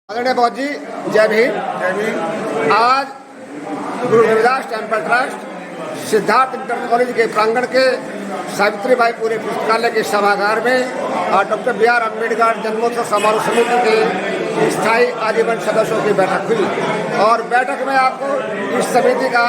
आदरणीय बहुत जी, जय भीम। जय भीम। आज Guru Ravidas temple trust Siddharth inter college के प्रांगण के सावित्रीबाई पूरे पुस्तकालय के सभागार में डॉक्टर बी आर अम्बेडकर जन्मोत्सव समारोह समिति के स्थायी आजीवन सदस्यों की बैठक हुई और बैठक में आपको इस समिति का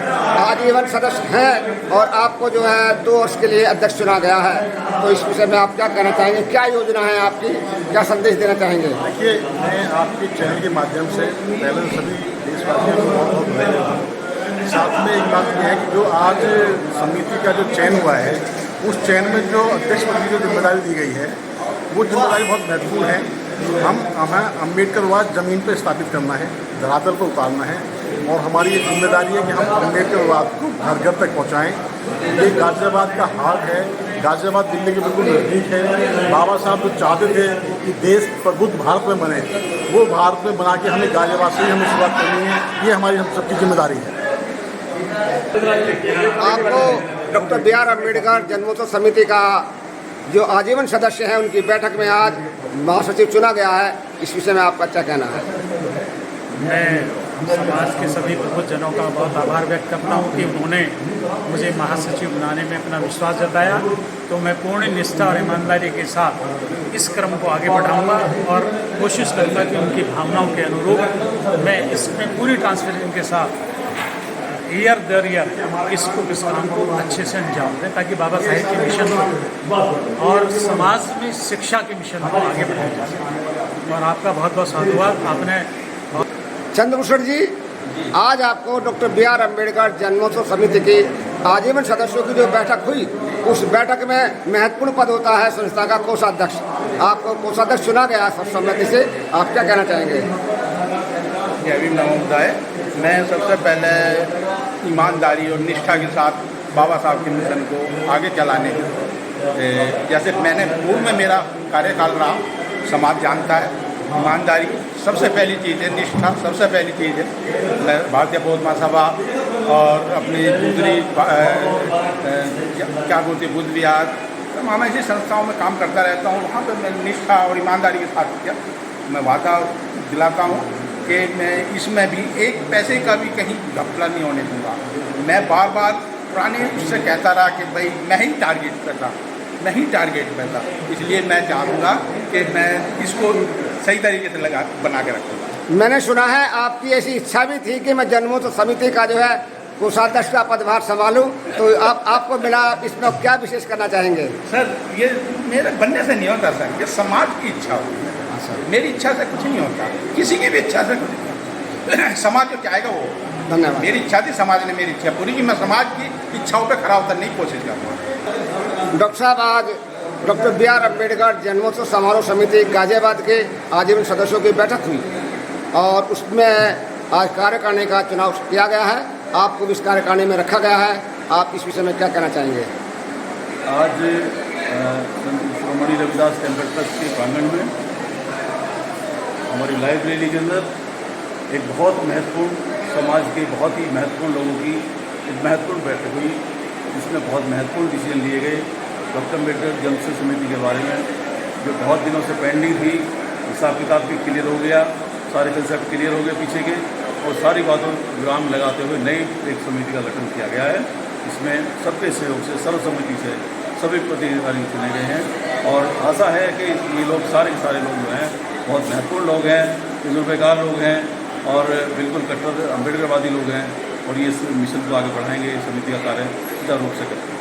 आजीवन सदस्य हैं और आपको जो है 2 वर्ष के लिए अध्यक्ष चुना गया है। तो इस विषय में आप क्या कहना चाहेंगे, क्या योजना है आपकी, क्या संदेश देना चाहेंगे? देखिए, मैं आपके चैनल के माध्यम से पहले तो सभी देशवासियों को बहुत बहुत बधाई देता हूँ। साथ में एक बात यह है कि जो आज समिति का जो चयन हुआ है, उस चयन में जो अध्यक्ष पद की जो जिम्मेदारी दी गई है, वो जिम्मेदारी बहुत महत्वपूर्ण है। हमें अम्बेडकरवाद ज़मीन पर स्थापित करना है, धरातल पर उतारना है और हमारी ये जिम्मेदारी है कि हम अम्बेडकरवाद को घर घर तक पहुँचाएँ। ये गाजियाबाद का हार्ट है। गाजियाबाद दिल्ली के बिल्कुल नज़दीक है। बाबा साहब जो चाहते थे कि देश प्रबुद्ध भारत में बने, वो भारत में बना के हमें गाजियाबाद से ही हमें शुरुआत करनी है। ये हमारी हम सबकी जिम्मेदारी है। आपको डॉक्टर बी आर अम्बेडकर जन्मोत्सव समिति का जो आजीवन सदस्य हैं, उनकी बैठक में आज महासचिव चुना गया है। इस विषय में आपका क्या कहना है? मैं समाज के सभी प्रबुद्धजनों का बहुत आभार व्यक्त करता हूँ कि उन्होंने मुझे महासचिव बनाने में अपना विश्वास जताया। तो मैं पूर्ण निष्ठा और ईमानदारी के साथ इस क्रम को आगे बढ़ाऊंगा और कोशिश करूंगा कि उनकी भावनाओं के अनुरूप मैं इसमें पूरी ट्रांसपेरेंसी के साथ ईयर दर ईयर इस काम को अच्छे से अंजाम दें, ताकि बाबा साहेब के मिशन और समाज में शिक्षा के मिशन को आगे बढ़ाया जा सके। और आपका बहुत बहुत साधुवाद। आपने चंद्रभूषण जी, आज आपको डॉक्टर बी आर अम्बेडकर जन्मोत्सव समिति की आजीवन सदस्यों की जो बैठक हुई, उस बैठक में महत्वपूर्ण पद होता है संस्था का कोषाध्यक्ष। आपको कोषाध्यक्ष चुना गया सर्वसम्मति से, आप क्या कहना चाहेंगे? जय भीम, नमो बुद्धाय। मैं सबसे पहले ईमानदारी और निष्ठा के साथ बाबा साहब के मिशन को आगे चलाने, जैसे मैंने पूर्व में मेरा कार्यकाल रहा, समाज जानता है। ईमानदारी सबसे पहली चीज़ है, निष्ठा सबसे पहली चीज़ है। मैं भारतीय बौद्ध महासभा और अपनी दूसरी क्या बोलते बुद्ध विहार, तमाम ऐसी संस्थाओं में काम करता रहता हूँ। वहाँ पर मैं निष्ठा और ईमानदारी के साथ किया। मैं वादा दिलाता हूँ कि मैं इसमें भी एक पैसे का भी कहीं घपला नहीं होने दूँगा। मैं बार बार पुराने उससे कहता रहा कि भाई मैं ही टारगेट करता, नहीं टारगेट करता। इसलिए मैं चाहूँगा कि मैं इसको सही तरीके से बना के रखूँगा। मैंने सुना है आपकी ऐसी इच्छा भी थी कि मैं जन्मोत्सव समिति का जो है कोषाध्यक्ष का पदभार संभालूं, तो आपको मिला। इसमें क्या विशेष करना चाहेंगे? सर, ये मेरे बनने से नहीं होता सर, ये समाज की इच्छा होती है। मेरी इच्छा से कुछ नहीं होता, किसी की भी इच्छा से कुछ नहीं होता। समाज जो चाहेगा वो। धन्यवाद। मेरी इच्छा थी, समाज ने मेरी इच्छा पूरी की। मैं समाज की इच्छाओं पर खरा उतरने की कोशिश करूँगा। डॉक्टर साहब, आज डॉक्टर बी आर अम्बेडकर जन्मोत्सव समारोह समिति गाजियाबाद के आजीवन सदस्यों की बैठक हुई और उसमें आज कार्यकारिणी का चुनाव किया गया है। आपको भी इस कार्यकारिणी में रखा गया है। आप इस विषय में क्या कहना चाहेंगे? आज श्रोमणी रविदास टेम्पल ट्रस्ट के प्रांगण में हमारी लाइब्रेरी के अंदर एक बहुत महत्वपूर्ण, समाज के बहुत ही महत्वपूर्ण लोगों की एक महत्वपूर्ण बैठक हुई, जिसमें बहुत महत्वपूर्ण डिसीजन लिए गए। डॉक्टर अम्बेडकर जन्मोत्सव समिति के बारे में जो बहुत दिनों से पेंडिंग थी, हिसाब किताब भी क्लियर हो गया, सारे कंसेप्ट क्लियर हो गए पीछे के, और सारी बातों विराम लगाते हुए नई एक समिति का गठन किया गया है। इसमें सबके सहयोग से, सर्वसम्मति से सभी प्रतिनिधि चुने गए हैं और आशा है कि ये लोग सारे के सारे लोग जो हैं बहुत महत्वपूर्ण लोग हैं, तजुर्बेकार लोग हैं और बिल्कुल कट्टर अम्बेडकरवादी लोग हैं और ये इस मिशन को आगे बढ़ाएंगे। समिति का कार्य सुचारू रूप से करेंगे।